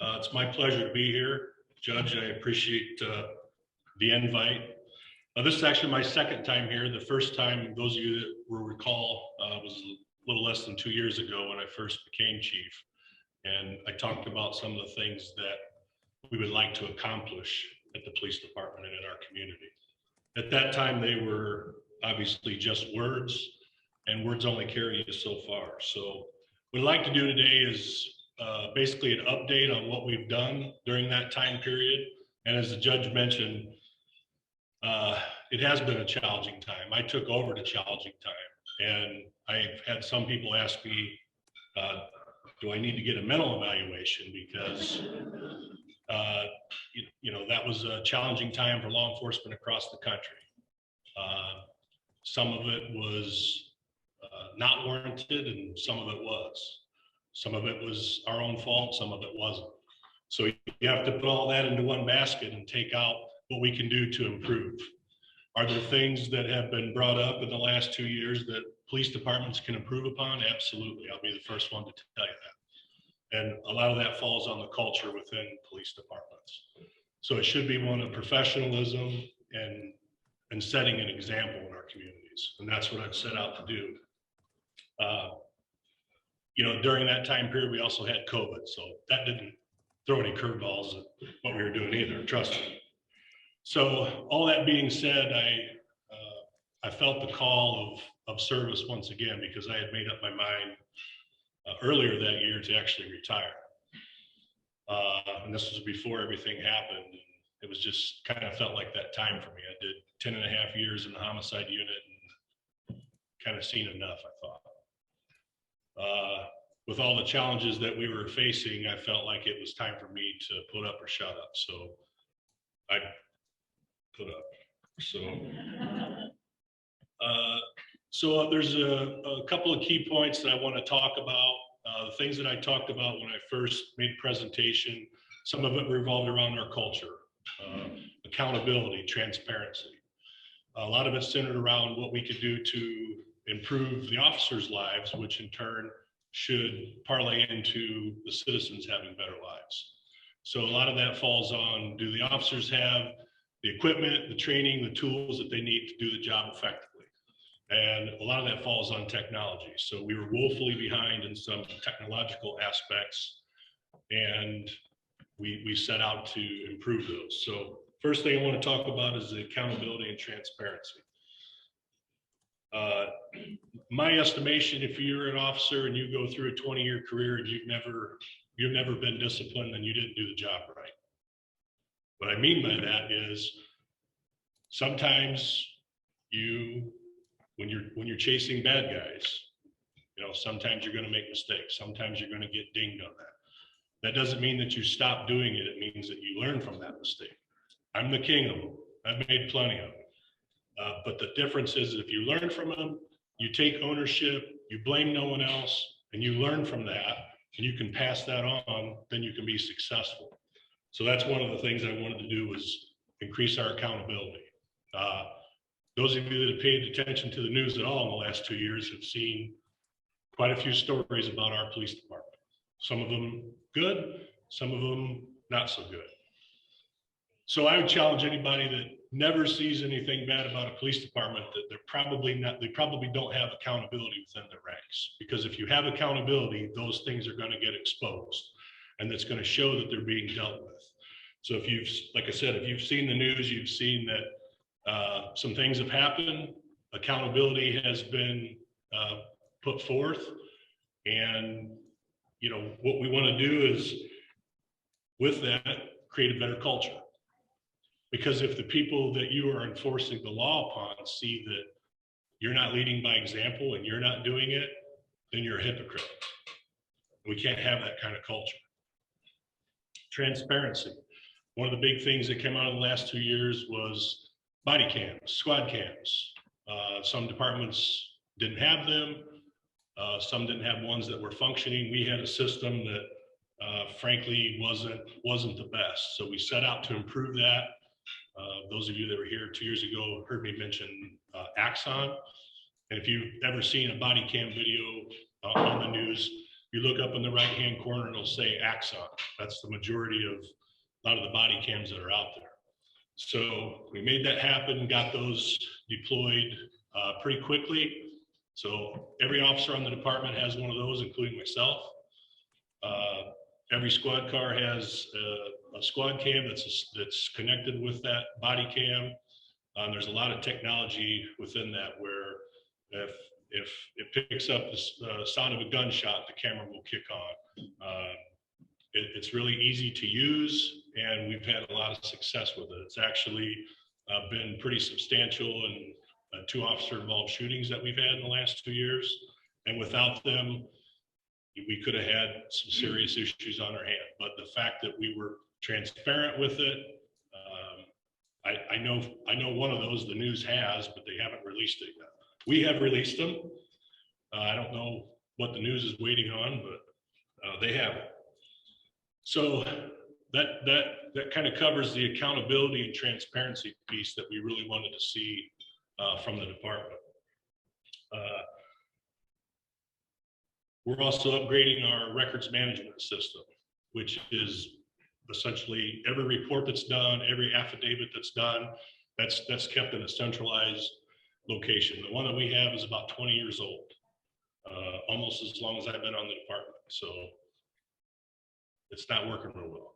It's my pleasure to be here. Judge, I appreciate the invite. This is actually my second time here. The first time, those of you that will recall, was a little less than 2 years ago when I first became chief. And I talked about some of the things that we would like to accomplish at the police department and in our community. At that time, they were obviously just words, and words only carry you so far. So what I'd like to do today is basically an update on what we've done during that time period. And as the judge mentioned, it has been a challenging time. I took over the challenging time, and I've had some people ask me, do I need to get a mental evaluation? Because that was a challenging time for law enforcement across the country. Some of it was not warranted, and some of it was. Some of it was our own fault, some of it wasn't. So you have to put all that into one basket and take out what we can do to improve. Are there things that have been brought up in the last 2 years that police departments can improve upon? Absolutely. I'll be the first one to tell you that. And a lot of that falls on the culture within police departments. So it should be one of professionalism and setting an example in our communities. And that's what I've set out to do. During that time period, we also had COVID. So that didn't throw any curveballs at what we were doing either, trust me. So all that being said, I felt the call of service once again, because I had made up my mind earlier that year to actually retire. And this was before everything happened. And it was just kind of felt like that time for me. I did 10 and a half years in the homicide unit and kind of seen enough, I thought. With all the challenges that we were facing, I felt like it was time for me to put up or shut up. So I put up. So there's a couple of key points that I want to talk about. The things that I talked about when I first made the presentation, some of it revolved around our culture, accountability, transparency. A lot of it centered around what we could do to improve the officers' lives, which in turn should parlay into the citizens having better lives. So a lot of that falls on, do the officers have the equipment, the training, the tools that they need to do the job effectively? And a lot of that falls on technology. So we were woefully behind in some technological aspects, and we set out to improve those. So first thing I want to talk about is the accountability and transparency. My estimation, if you're an officer and you go through a 20-year career and you've never been disciplined, then you didn't do the job right. What I mean by that is sometimes when you're chasing bad guys, sometimes you're going to make mistakes. Sometimes you're going to get dinged on that. That doesn't mean that you stop doing it. It means that you learn from that mistake. I'm the king of them. I've made plenty of them. But the difference is, if you learn from them, you take ownership, you blame no one else, and you learn from that, and you can pass that on, then you can be successful. So that's one of the things I wanted to do, was increase our accountability. Those of you that have paid attention to the news at all in the last 2 years have seen quite a few stories about our police department. Some of them good, some of them not so good. So I would challenge anybody that never sees anything bad about a police department that they probably don't have accountability within their ranks. Because if you have accountability, those things are going to get exposed, and that's going to show that they're being dealt with. So like I said, if you've seen the news, you've seen that some things have happened, accountability has been put forth, and what we want to do is, with that, create a better culture. Because if the people that you are enforcing the law upon see that you're not leading by example and you're not doing it, then you're a hypocrite. We can't have that kind of culture. Transparency. One of the big things that came out of the last 2 years was body cams, squad cams. Some departments didn't have them. Some didn't have ones that were functioning. We had a system that frankly wasn't the best. So we set out to improve that. Those of you that were here 2 years ago heard me mention Axon. And if you've ever seen a body cam video on the news, you look up in the right-hand corner, it'll say Axon. That's the majority of a lot of the body cams that are out there. So we made that happen, got those deployed pretty quickly. So every officer on the department has one of those, including myself. Every squad car has a squad cam that's connected with that body cam. There's a lot of technology within that where if it picks up the sound of a gunshot, the camera will kick on. It's really easy to use, and we've had a lot of success with it. It's actually been pretty substantial in 2 officer-involved shootings that we've had in the last 2 years. And without them, we could have had some serious issues on our hand. But the fact that we were transparent with it, I know one of those the news has, but they haven't released it yet. We have released them. I don't know what the news is waiting on, but they have it. So that kind of covers the accountability and transparency piece that we really wanted to see from the department. We're also upgrading our records management system, which is essentially every report that's done, every affidavit that's done, that's kept in a centralized location. The one that we have is about 20 years old, almost as long as I've been on the department. So it's not working real well.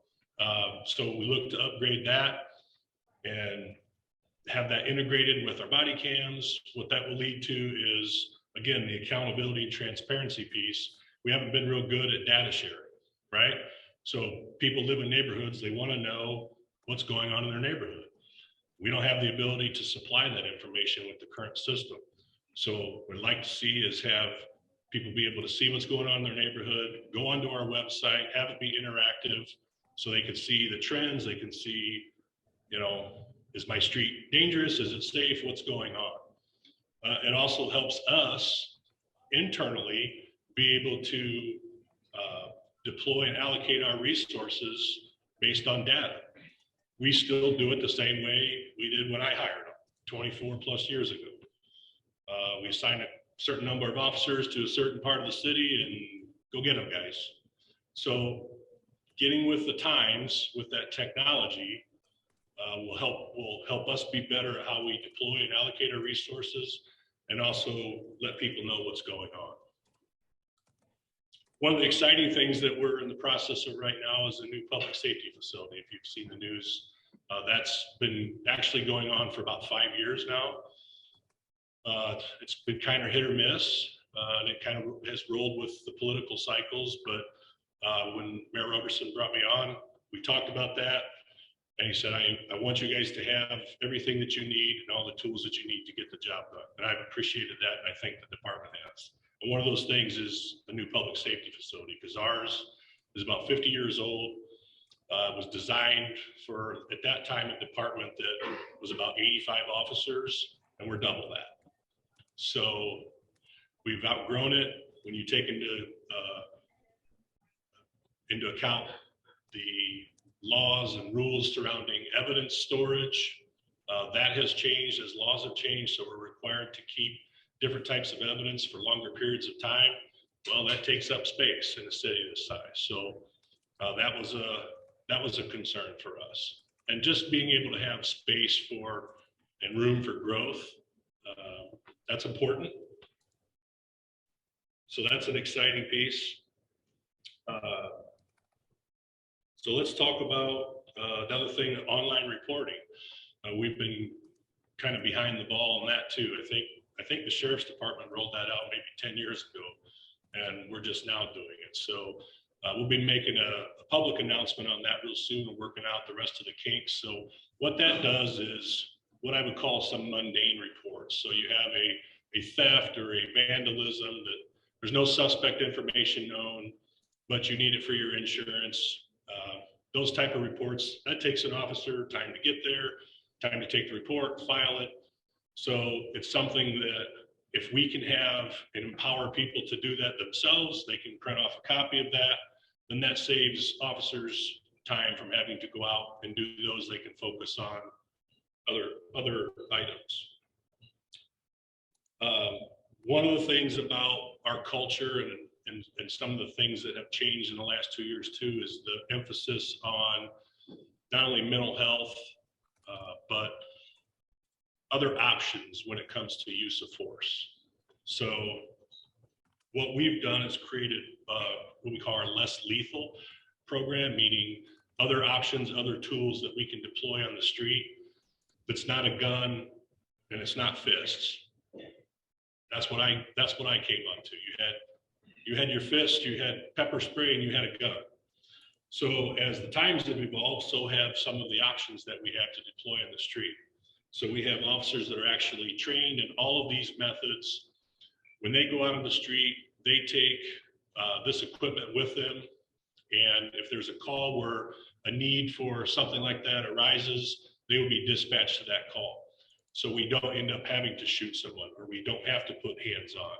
So we look to upgrade that and have that integrated with our body cams. What that will lead to is, again, the accountability and transparency piece. We haven't been real good at data sharing, right? So people live in neighborhoods, they want to know what's going on in their neighborhood. We don't have the ability to supply that information with the current system. So what we'd like to see is have people be able to see what's going on in their neighborhood, go onto our website, have it be interactive so they can see the trends, they can see, you know, is my street dangerous? Is it safe? What's going on? It also helps us internally be able to deploy and allocate our resources based on data. We still do it the same way we did when I hired them 24 plus years ago. We assign a certain number of officers to a certain part of the city and go get them, guys. So getting with the times with that technology will help us be better at how we deploy and allocate our resources, and also let people know what's going on. One of the exciting things that we're in the process of right now is a new public safety facility. If you've seen the news, that's been actually going on for about 5 years now. It's been kind of hit or miss, and it kind of has rolled with the political cycles. But when Mayor Roberson brought me on, we talked about that. And he said, I want you guys to have everything that you need and all the tools that you need to get the job done. And I've appreciated that, and I think the department has. And one of those things is the new public safety facility, because ours is about 50 years old. Was designed for, at that time, a department that was about 85 officers, and we're double that. So we've outgrown it. When you take into account the laws and rules surrounding evidence storage, that has changed as laws have changed. So we're required to keep different types of evidence for longer periods of time. Well, that takes up space in a city this size. So that was a concern for us. And just being able to have space for and room for growth, that's important. So that's an exciting piece. So let's talk about another thing, online reporting. We've been kind of behind the ball on that too. I think the Sheriff's Department rolled that out maybe 10 years ago, and we're just now doing it. So we'll be making a public announcement on that real soon and working out the rest of the kinks. So what that does is what I would call some mundane reports. So you have a theft or a vandalism that there's no suspect information known, but you need it for your insurance. Those type of reports, that takes an officer time to get there, time to take the report, file it. So it's something that if we can have and empower people to do that themselves, they can print off a copy of that, then that saves officers time from having to go out and do those. They can focus on other items. One of the things about our culture and some of the things that have changed in the last 2 years too is the emphasis on not only mental health, but other options when it comes to use of force. So what we've done is created what we call our less lethal program, meaning other options, other tools that we can deploy on the street. That's not a gun and it's not fists. That's what I came onto. You had your fist, you had pepper spray, and you had a gun. So as the times have evolved, so have some of the options that we have to deploy on the street. So we have officers that are actually trained in all of these methods. When they go out on the street, they take this equipment with them. And if there's a call where a need for something like that arises, they will be dispatched to that call. So we don't end up having to shoot someone, or we don't have to put hands on.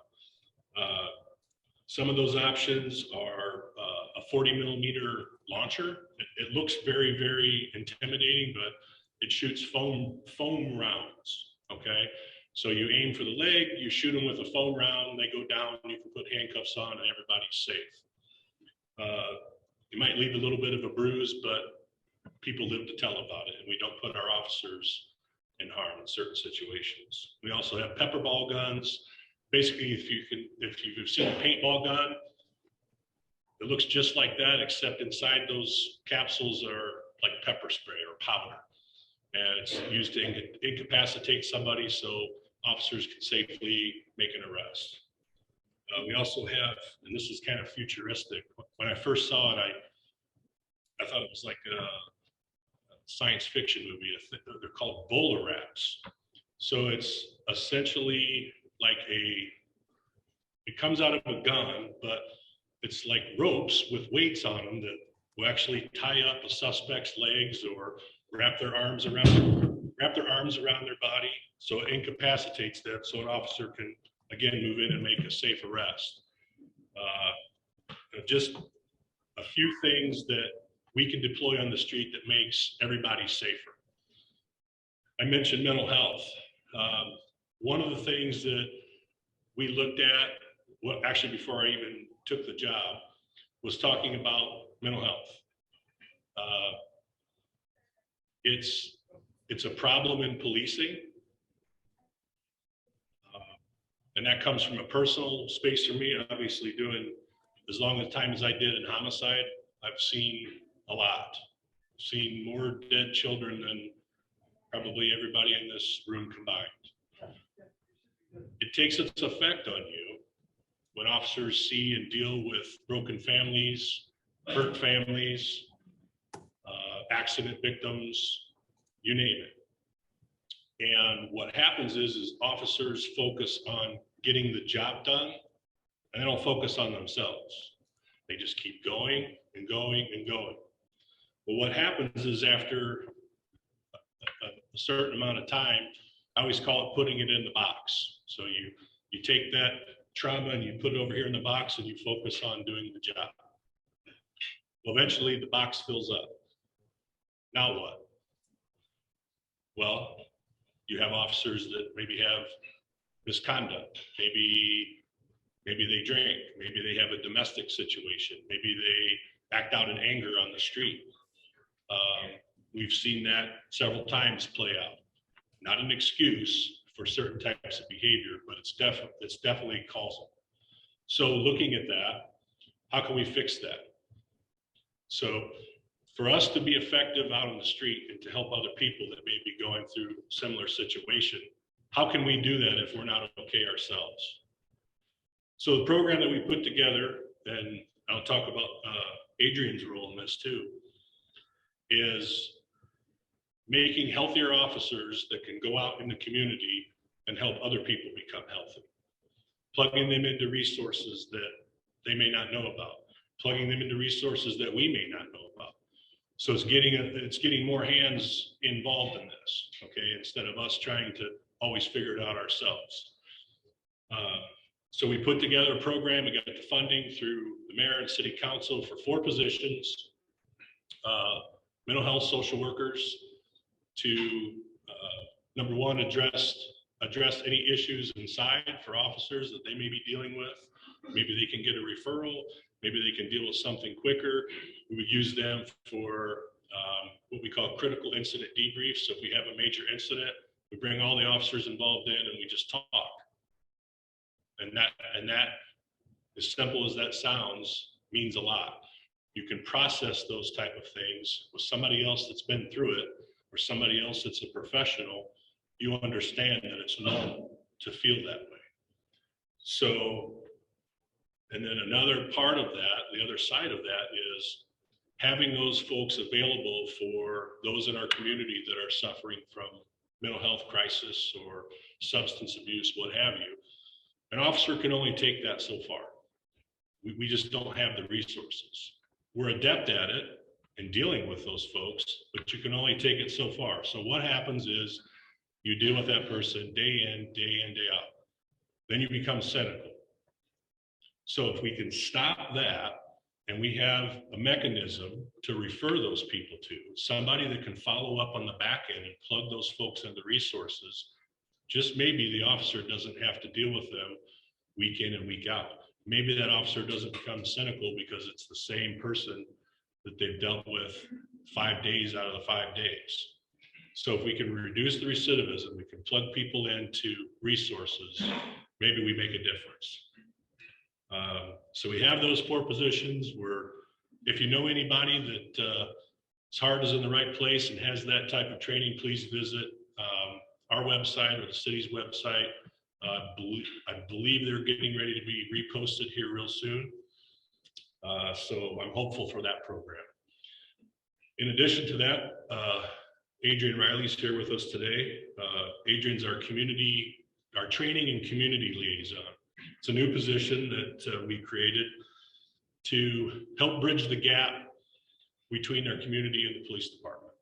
Some of those options are a 40 millimeter launcher. It looks very, very intimidating, but it shoots foam rounds, okay? So you aim for the leg, you shoot them with a foam round, they go down, you can put handcuffs on and everybody's safe. You might leave a little bit of a bruise, but people live to tell about it, and we don't put our officers in harm in certain situations. We also have pepper ball guns. Basically, if you've seen a paintball gun, it looks just like that, except inside those capsules are like pepper spray or powder. And it's used to incapacitate somebody so officers can safely make an arrest. We also have, and this is kind of futuristic. When I first saw it, I thought it was like a science fiction movie. They're called bowler wraps. So it's essentially like it comes out of a gun, but it's like ropes with weights on them that will actually tie up a suspect's legs or wrap their arms around their body, so it incapacitates them, so an officer can again move in and make a safe arrest. Just a few things that we can deploy on the street that makes everybody safer. I mentioned mental health. One of the things that we looked at, well, actually before I even took the job, was talking about mental health. It's a problem in policing, and that comes from a personal space for me. Obviously, doing as long a time as I did in homicide, I've seen a lot. I've seen more dead children than probably everybody in this room combined. It takes its effect on you when officers see and deal with broken families, hurt families, accident victims, you name it. And what happens is officers focus on getting the job done, and they don't focus on themselves. They just keep going and going and going. But what happens is after a certain amount of time, I always call it putting it in the box. So you take that trauma and you put it over here in the box and you focus on doing the job. Well, eventually the box fills up. Now what? Well, you have officers that maybe have misconduct. Maybe they drink. Maybe they have a domestic situation. Maybe they act out in anger on the street. We've seen that several times play out. Not an excuse for certain types of behavior, but it's definitely causal. So looking at that, how can we fix that? So for us to be effective out on the street and to help other people that may be going through a similar situation, how can we do that if we're not okay ourselves? So the program that we put together, and I'll talk about Adrian's role in this too, is making healthier officers that can go out in the community and help other people become healthy. Plugging them into resources that they may not know about, plugging them into resources that we may not know about. So it's getting more hands involved in this, okay, instead of us trying to always figure it out ourselves. So we put together a program. We got the funding through the mayor and city council for 4 positions, mental health social workers to, number one, address any issues inside for officers that they may be dealing with. Maybe they can get a referral. Maybe they can deal with something quicker. We would use them for what we call critical incident debriefs. So if we have a major incident, we bring all the officers involved in and we just talk. And that, as simple as that sounds, means a lot. You can process those type of things with somebody else that's been through it, or somebody else that's a professional. You understand that it's normal to feel that way. So, and then another part of that, the other side of that, is having those folks available for those in our community that are suffering from mental health crisis or substance abuse, what have you. An officer can only take that so far. We just don't have the resources. We're adept at it in dealing with those folks, but you can only take it so far. So what happens is you deal with that person day in, day out. Then you become cynical. So if we can stop that, and we have a mechanism to refer those people to, somebody that can follow up on the back end and plug those folks into resources, just maybe the officer doesn't have to deal with them week in and week out. Maybe that officer doesn't become cynical because it's the same person that they've dealt with 5 days out of the 5 days. So if we can reduce the recidivism, we can plug people into resources, maybe we make a difference. So we have those 4 positions where if you know anybody that his heart is in the right place and has that type of training, please visit our website or the city's website. I believe they're getting ready to be reposted here real soon. So I'm hopeful for that program. In addition to that, Adrian Riley's here with us today. Adrian's our training and community liaison. It's a new position that we created to help bridge the gap between our community and the police department.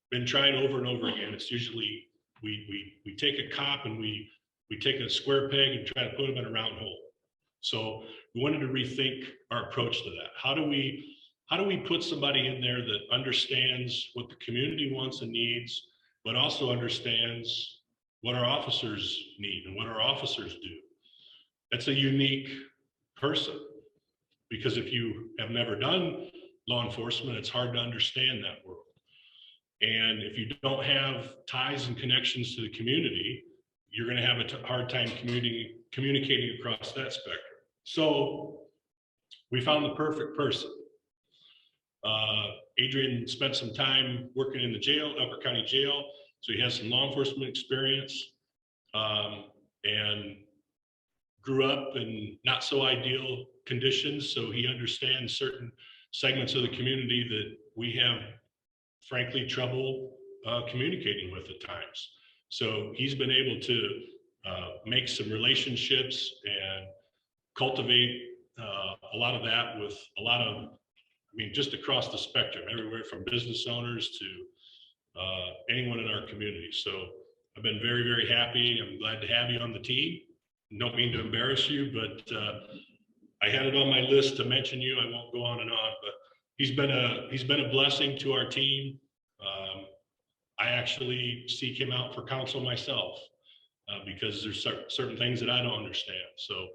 Been trying over and over again. It's usually we take a cop and we take a square peg and try to put them in a round hole. So we wanted to rethink our approach to that. How do we put somebody in there that understands what the community wants and needs, but also understands what our officers need and what our officers do? That's a unique person, because if you have never done law enforcement, it's hard to understand that world. And if you don't have ties and connections to the community, you're going to have a hard time communicating across that spectrum. So we found the perfect person. Adrian spent some time working in the jail, Upper County Jail, so he has some law enforcement experience, and grew up in not so ideal conditions, so he understands certain segments of the community that we have, frankly, trouble communicating with at times. So he's been able to make some relationships and cultivate a lot of that with a lot of, just across the spectrum, everywhere from business owners to anyone in our community. So I've been very, very happy. I'm glad to have you on the team. Don't mean to embarrass you, but I had it on my list to mention you. I won't go on and on, but he's been a blessing to our team. I actually seek him out for counsel myself because there's certain things that I don't understand. So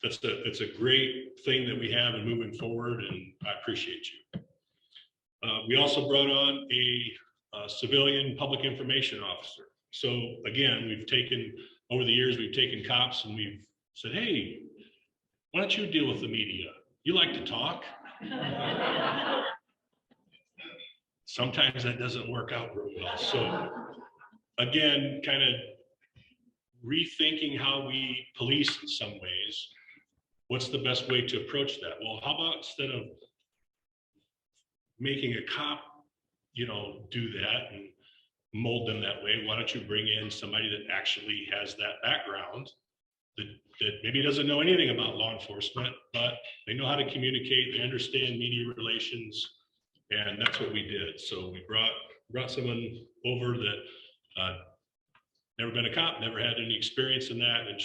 it's a great thing that we have in moving forward, and I appreciate you. We also brought on a civilian public information officer. So again, over the years, we've taken cops and we've said, hey, why don't you deal with the media? You like to talk. Sometimes that doesn't work out real well. So again, kind of rethinking how we police in some ways. What's the best way to approach that? Well, how about instead of making a cop, do that and mold them that way, why don't you bring in somebody that actually has that background, that maybe doesn't know anything about law enforcement, but they know how to communicate, they understand media relations, and that's what we did. So we brought someone over that never been a cop, never had any experience in that, and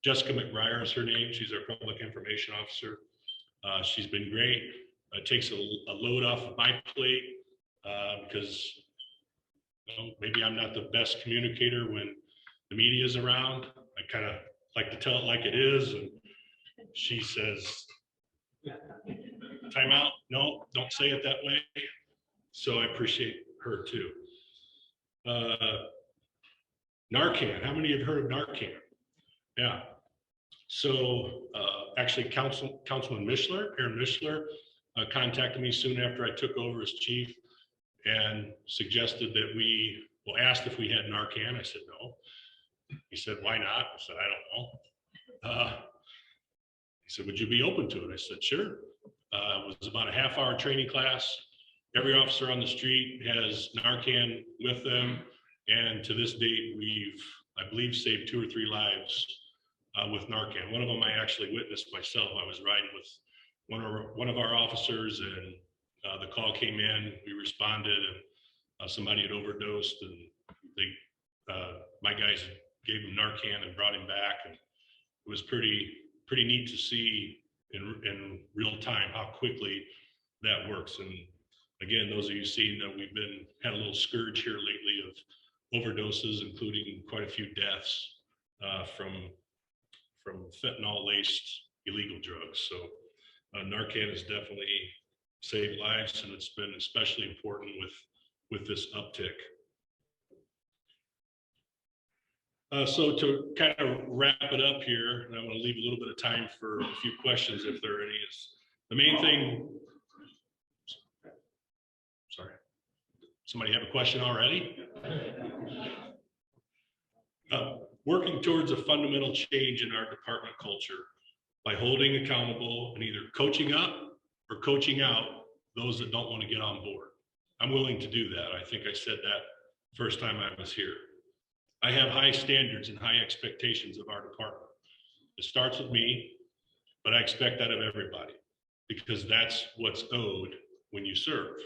Jessica McBriar is her name. She's our public information officer. She's been great. Takes a load off of my plate because maybe I'm not the best communicator when the media is around. I kind of like to tell it like it is. And she says, time out. No, don't say it that way. So I appreciate her too. Narcan. How many have heard of Narcan? Yeah. So actually, Councilman Mishler, Aaron Mishler, contacted me soon after I took over as chief and suggested that asked if we had Narcan. I said no. He said, why not? I said, I don't know. He said, would you be open to it? I said, sure. It was about a half-hour training class. Every officer on the street has Narcan with them. And to this date, we've, I believe, saved 2 or 3 lives with Narcan. One of them I actually witnessed myself. I was riding with one of our officers, and the call came in. We responded, and somebody had overdosed, and my guys gave him Narcan and brought him back. And it was pretty neat to see in real time how quickly that works. And again, those of you seeing that we've had a little scourge here lately of overdoses, including quite a few deaths from fentanyl laced illegal drugs. So Narcan has definitely saved lives, and it's been especially important with this uptick. So to kind of wrap it up here, and I'm going to leave a little bit of time for a few questions if there are any, is the main thing. Sorry, somebody have a question already? Working towards a fundamental change in our department culture by holding accountable and either coaching up or coaching out those that don't want to get on board. I'm willing to do that. I think I said that first time I was here. I have high standards and high expectations of our department. It starts with me, but I expect that of everybody because that's what's owed when you serve.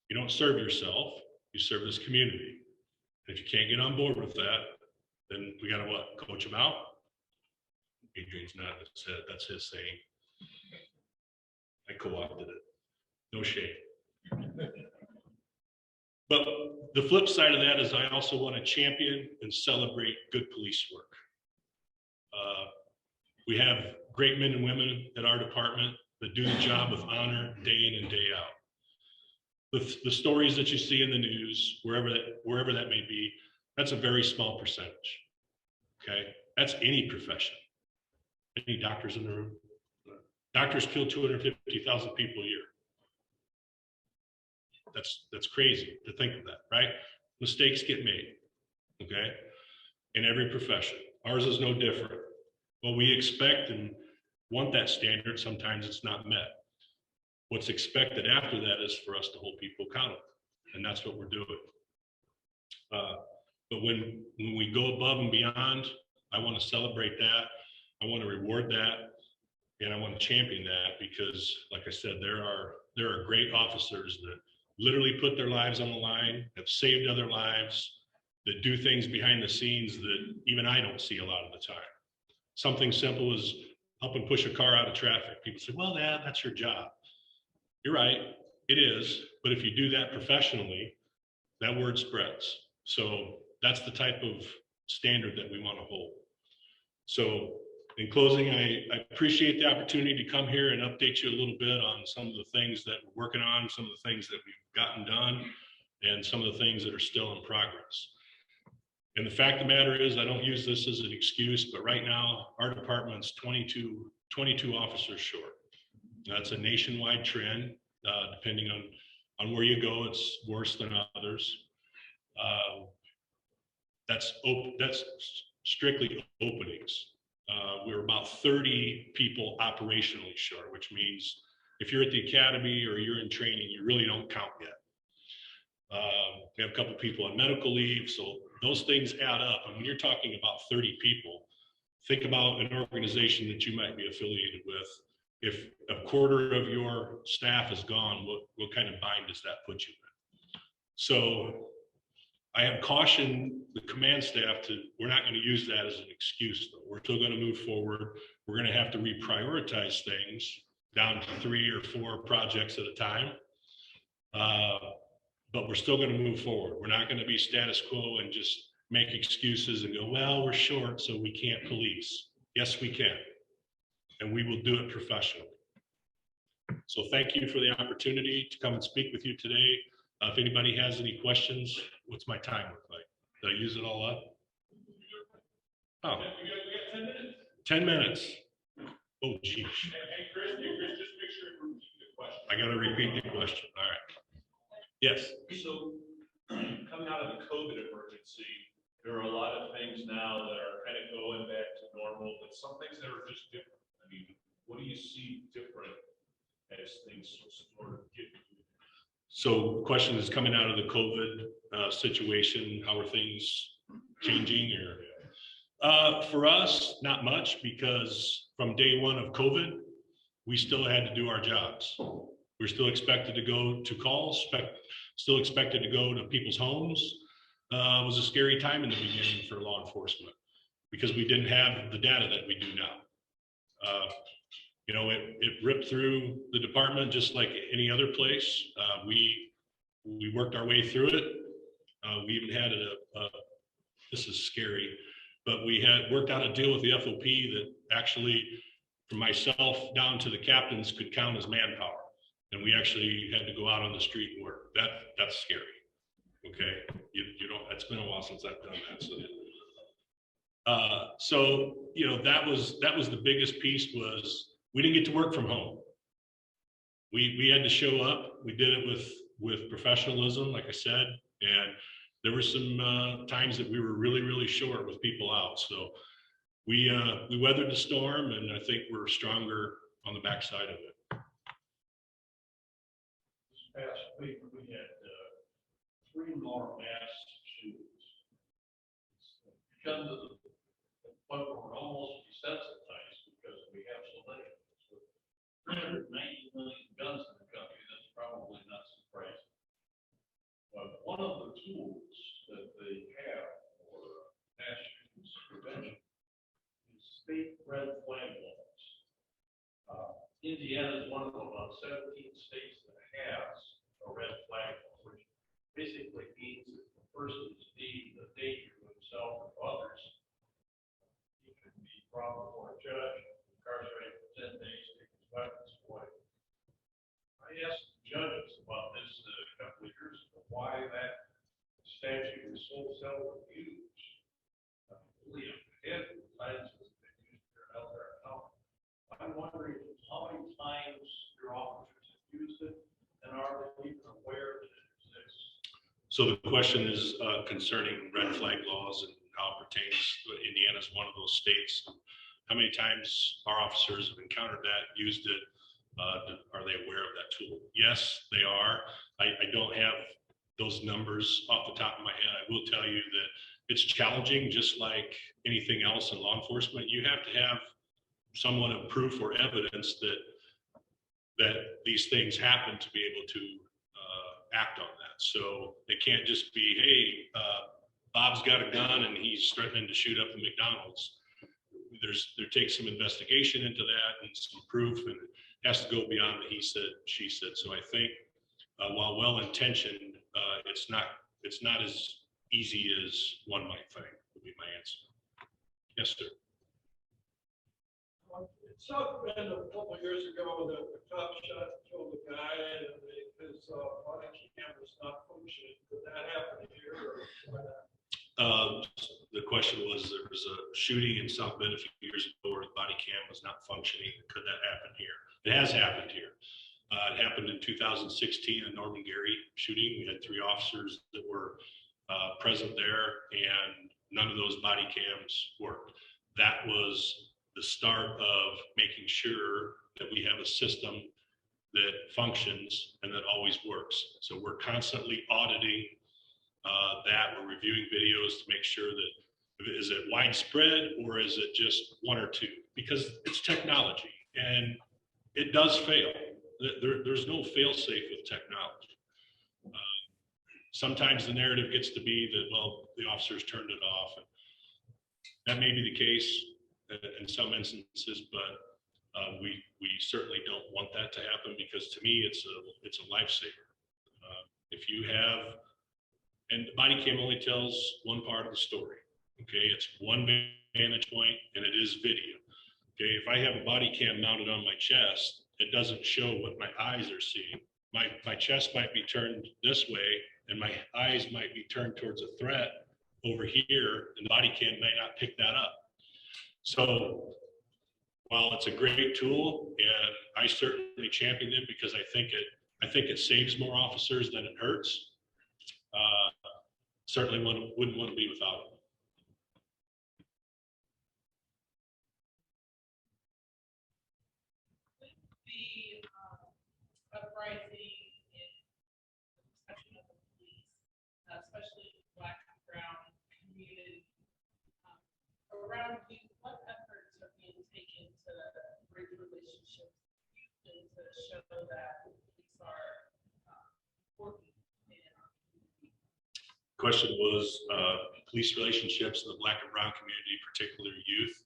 You don't serve yourself, you serve this community. And if you can't get on board with that, then we gotta what? Coach them out? Adrian's nodding his head, that's his saying. I co-opted it, no shame. But the flip side of that is I also want to champion and celebrate good police work. We have great men and women at our department that do the job with honor day in and day out. The stories that you see in the news, wherever that may be, that's a very small percentage. Okay, that's any profession. Any doctors in the room? Doctors kill 250,000 people a year. That's crazy to think of that, right? Mistakes get made, okay? In every profession. Ours is no different. Well, we expect and want that standard. Sometimes it's not met. What's expected after that is for us to hold people accountable, and that's what we're doing. But when we go above and beyond, I want to celebrate that. I want to reward that, and I want to champion that because, like I said, there are great officers that literally put their lives on the line, have saved other lives, that do things behind the scenes that even I don't see a lot of the time. Something simple as helping push a car out of traffic. People say, well, that's your job. You're right, it is. But if you do that professionally, that word spreads. So that's the type of standard that we want to hold. So in closing, I appreciate the opportunity to come here and update you a little bit on some of the things that we're working on, some of the things that we've gotten done, and some of the things that are still in progress. And the fact of the matter is, I don't use this as an excuse, but right now our department's 22 officers short. That's a nationwide trend. Depending on where you go, it's worse than others. That's strictly openings. We're about 30 people operationally short, which means if you're at the academy or you're in training, you really don't count yet. We have a couple people on medical leave, so those things add up. And when you're talking about 30 people, think about an organization that you might be affiliated with. If a quarter of your staff is gone, what kind of bind does that put you in? So I have cautioned the command staff we're not going to use that as an excuse, though. We're still going to move forward. We're going to have to reprioritize things down to 3 or 4 projects at a time. But we're still going to move forward. We're not going to be status quo and just make excuses and go, well, we're short, so we can't police. Yes, we can. And we will do it professionally. So thank you for the opportunity to come and speak with you today. If anybody has any questions, what's my time look like? Did I use it all up? Oh, we got 10 minutes. 10 minutes. Oh, geez. Hey, Chris, just make sure you repeat the question. I got to repeat the question. All right. Yes. So coming out of the COVID emergency, there are a lot of things now that are kind of going back to normal, but some things that are just different. I mean, what do you see different as things sort of get? So the question is, coming out of the COVID situation, how are things changing? Or for us, not much, because from day one of COVID, we still had to do our jobs. We're still expected to go to calls, still expected to go to people's homes. It was a scary time in the beginning for law enforcement because we didn't have the data that we do now. You know, it ripped through the department just like any other place. We worked our way through it. We even had this is scary, but we had worked out a deal with the FOP that actually, from myself down to the captains, could count as manpower. And we actually had to go out on the street and work. That's scary. Okay, you don't. It's been a while since I've done that. So you know, that was the biggest piece. Was we didn't get to work from home. We had to show up. We did it with professionalism, like I said, and there were some times that we were really short with people out. So we weathered the storm, and I think we're stronger on the backside of it. This past week we had 3 more mass shootings. Because of the point where we're almost desensitized because we have so many. 390 million guns in the country, that's probably not surprising. But one of the tools that they have for mass shootings prevention is state red flag laws. Indiana is one of about 17 states that has a red flag law, which basically means that the person is deemed a danger to himself or others. He can be brought before a judge, incarcerated for 10 days, take his weapons away. I asked the judges about this a couple of years ago, why that statute is so seldom used. I believe it times has been used here and elsewhere. I'm wondering how many times your officers have used it, and are they even aware that it exists? So the question is concerning red flag laws and how it pertains. Indiana is one of those states. How many times our officers have encountered that, used it? Are they aware of that tool? Yes, they are. I don't have those numbers off the top of my head. I will tell you that it's challenging, just like anything else in law enforcement. You have to have somewhat of proof or evidence that these things happen to be able to act on that. So it can't just be, hey, Bob's got a gun and he's threatening to shoot up the McDonald's. There takes some investigation into that and some proof, and it has to go beyond the he said, she said. So I think while well-intentioned, it's not as easy as one might think, would be my answer. Yes, sir. In South Bend a couple of years ago, the cop shot killed a guy, and his body cam was not functioning. Could that happen here? Or the question was, there was a shooting in South Bend a few years ago where the body cam was not functioning. Could that happen here? It has happened here. It happened in 2016, a Norman Gary shooting. We had 3 officers that were present there, and none of those body cams worked. That was the start of making sure that we have a system that functions and that always works. So we're constantly auditing that. We're reviewing videos to make sure that, is it widespread or is it just 1 or 2? Because it's technology and it does fail. There's no fail safe with technology. Sometimes the narrative gets to be that, well, the officers turned it off. And that may be the case in some instances, but we certainly don't want that to happen, because to me it's a lifesaver. If you have And the body cam only tells one part of the story. Okay, it's one vantage point and it is video. Okay, if I have a body cam mounted on my chest, it doesn't show what my eyes are seeing. My chest might be turned this way and my eyes might be turned towards a threat over here, and the body cam might not pick that up. So while it's a great tool, and I certainly champion it because I think it saves more officers than it hurts. Certainly wouldn't want to be without it. The uprising in perception of the police, especially the Black and brown community, around you, what efforts are being taken to bridge relationships and to show that police are important in our community? Question was police relationships in the Black and brown community, particularly youth.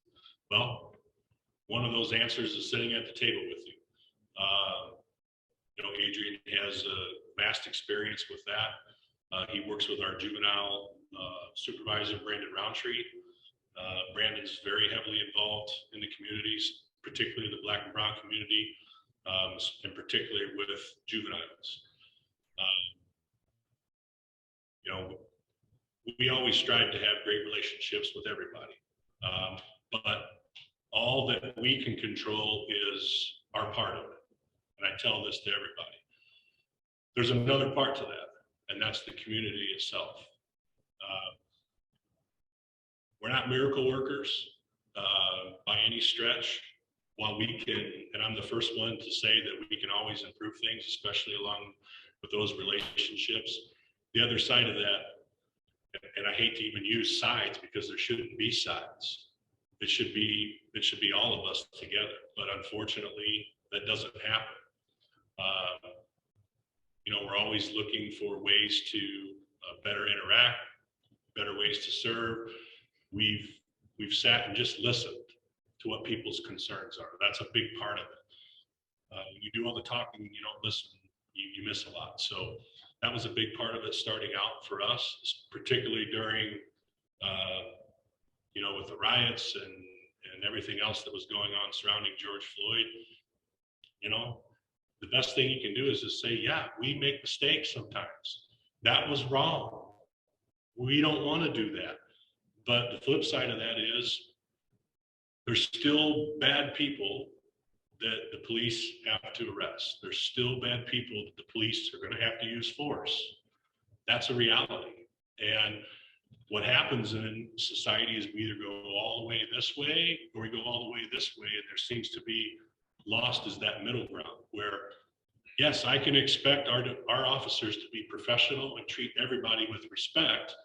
Well, one of those answers is sitting at the table with you. Adrian has a vast experience with that. He works with our juvenile supervisor, Brandon Roundtree. Brandon's very heavily involved in the communities, particularly the Black and brown community, and particularly with juveniles. We always strive to have great relationships with everybody, but all that we can control is our part of it. And I tell this to everybody. There's another part to that, and that's the community itself. We're not miracle workers by any stretch. While we can, and I'm the first one to say that we can always improve things, especially along with those relationships. The other side of that, and I hate to even use sides because there shouldn't be sides. It should be all of us together. But unfortunately, that doesn't happen. We're always looking for ways to better interact, better ways to serve. We've sat and just listened to what people's concerns are. That's a big part of it. You do all the talking, you don't listen, you miss a lot. So that was a big part of it starting out for us, particularly during, with the riots and everything else that was going on surrounding George Floyd. The best thing you can do is just say, yeah, we make mistakes sometimes. That was wrong. We don't want to do that. But the flip side of that is there's still bad people that the police have to arrest. There's still bad people that the police are going to have to use force. That's a reality. And what happens in society is we either go all the way this way or we go all the way this way. And there seems to be lost is that middle ground where, yes, I can expect our officers to be professional and treat everybody with respect,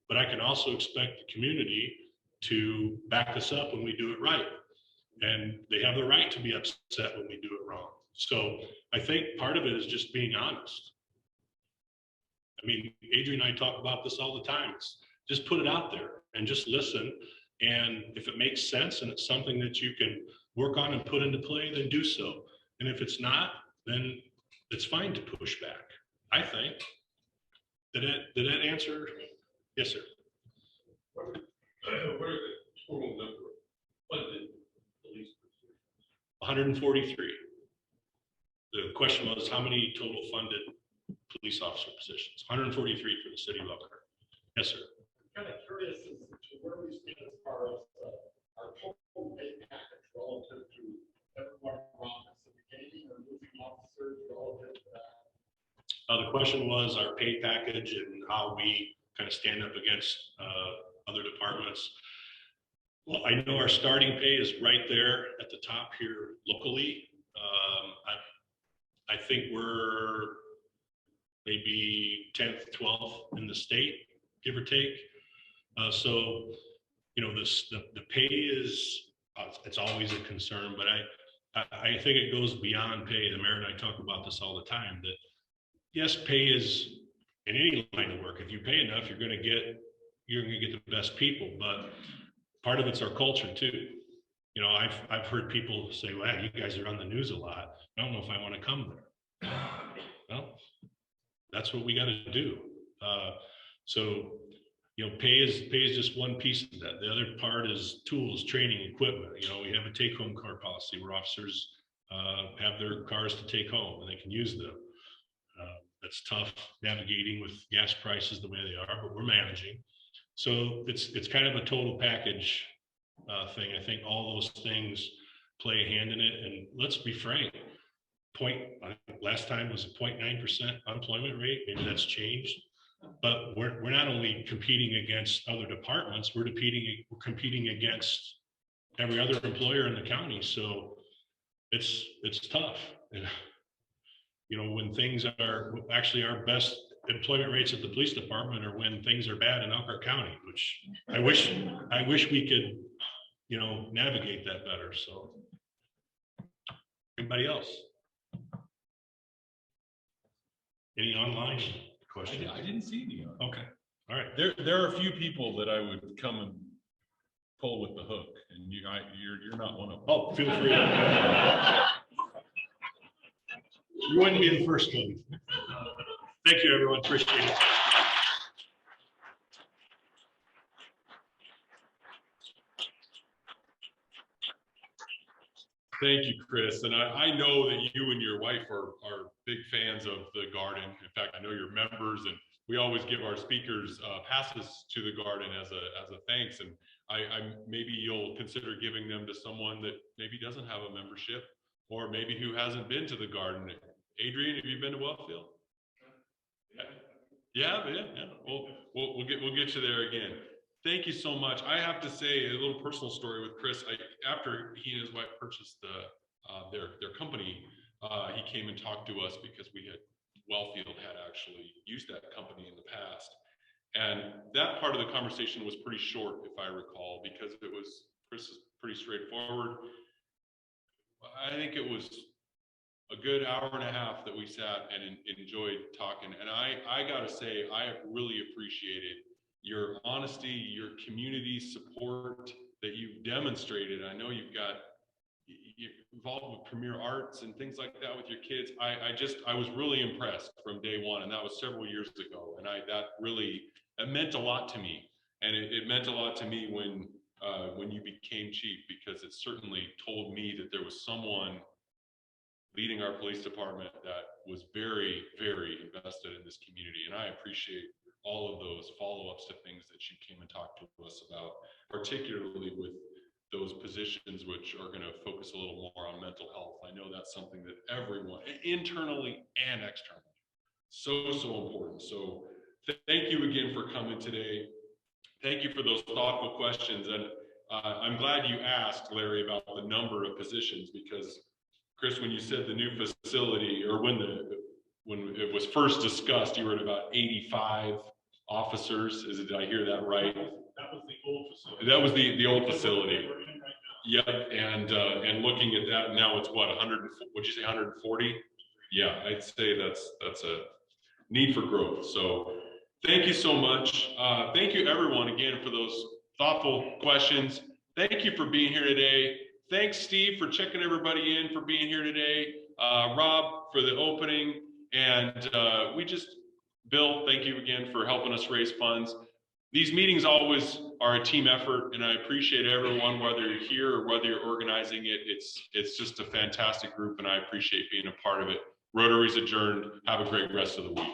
but I can also expect the community to back us up when we do it right. And they have the right to be upset when we do it wrong. So I think part of it is just being honest. I mean, Adrian and I talk about this all the time. It's just put it out there and just listen. And if it makes sense and it's something that you can work on and put into play, then do so. And if it's not, then it's fine to push back, I think. Did that answer? Yes, sir. What are the total number of funded police positions? 143. The question was, how many total funded police officer positions? 143 for the city of Elkhart. Yes, sir. I'm kind of curious as to where we stand as far as our total pay package relative to everyone around us, and gaining or losing officers relative to that. The question was our pay package and how we kind of stand up against other departments. Well, I know our starting pay is right there at the top here locally. I think we're maybe 10th, 12th in the state, give or take. So, the pay is, it's always a concern, but I think it goes beyond pay. The mayor and I talk about this all the time, that yes, pay is in any line of work. If you pay enough, you're going to get the best people, but part of it's our culture too. I've heard people say, well, you guys are on the news a lot. I don't know if I want to come there. Well, that's what we got to do. So, pay is just one piece of that. The other part is tools, training, equipment. We have a take-home car policy where officers have their cars to take home and they can use them. That's tough navigating with gas prices the way they are, but we're managing. So it's kind of a total package thing. I think all those things play a hand in it. And let's be frank, last time was a 0.9% unemployment rate. Maybe that's changed. But we're not only competing against other departments, we're competing against every other employer in the county. So it's tough. And, when things are actually our best employment rates at the police department are when things are bad in Elkhart County, which I wish we could, navigate that better. So anybody else? Any online questions? I didn't see any. Okay. All right. There are a few people that I would come and pull with the hook, and you're not one of them. Oh, feel free. You wouldn't be the first one. Thank you, everyone. Appreciate it. Thank you, Chris. And I know that you and your wife are big fans of the garden. In fact, I know you're members, and we always give our speakers passes to the garden as a thanks. And I maybe you'll consider giving them to someone that maybe doesn't have a membership, or maybe who hasn't been to the garden. Adrian, have you been to Wellfield? Yeah. We'll get you there again. Thank you so much. I have to say a little personal story with Chris. After he and his wife purchased their company, he came and talked to us because Wellfield had actually used that company in the past. And that part of the conversation was pretty short, if I recall, because Chris is pretty straightforward. I think it was a good hour and a half that we sat and enjoyed talking. And I gotta say, I have really appreciated your honesty, your community support that you've demonstrated. I know you're involved with Premier Arts and things like that with your kids. I was really impressed from day one, and that was several years ago. And it meant a lot to me. And it meant a lot to me when you became chief, because it certainly told me that there was someone leading our police department that was very, very invested in this community. And I appreciate all of those follow-ups to things that you came and talked to us about, particularly with those positions which are going to focus a little more on mental health. I know that's something that everyone, internally and externally, so important. So thank you again for coming today. Thank you for those thoughtful questions. And I'm glad you asked, Larry, about the number of positions, because Chris, when you said the new facility, or when it was first discussed, you were at about 85 officers. Did I hear that right? That was the old facility. That was the old facility. Yep. And looking at that now, it's what, 100? What'd you say, 140? Yeah, I'd say that's a need for growth. So thank you so much. Thank you, everyone, again, for those thoughtful questions. Thank you for being here today. Thanks, Steve, for checking everybody in, for being here today. Rob, for the opening. And Bill, thank you again for helping us raise funds. These meetings always are a team effort, and I appreciate everyone, whether you're here or whether you're organizing it. It's just a fantastic group, and I appreciate being a part of it. Rotary's adjourned. Have a great rest of the week.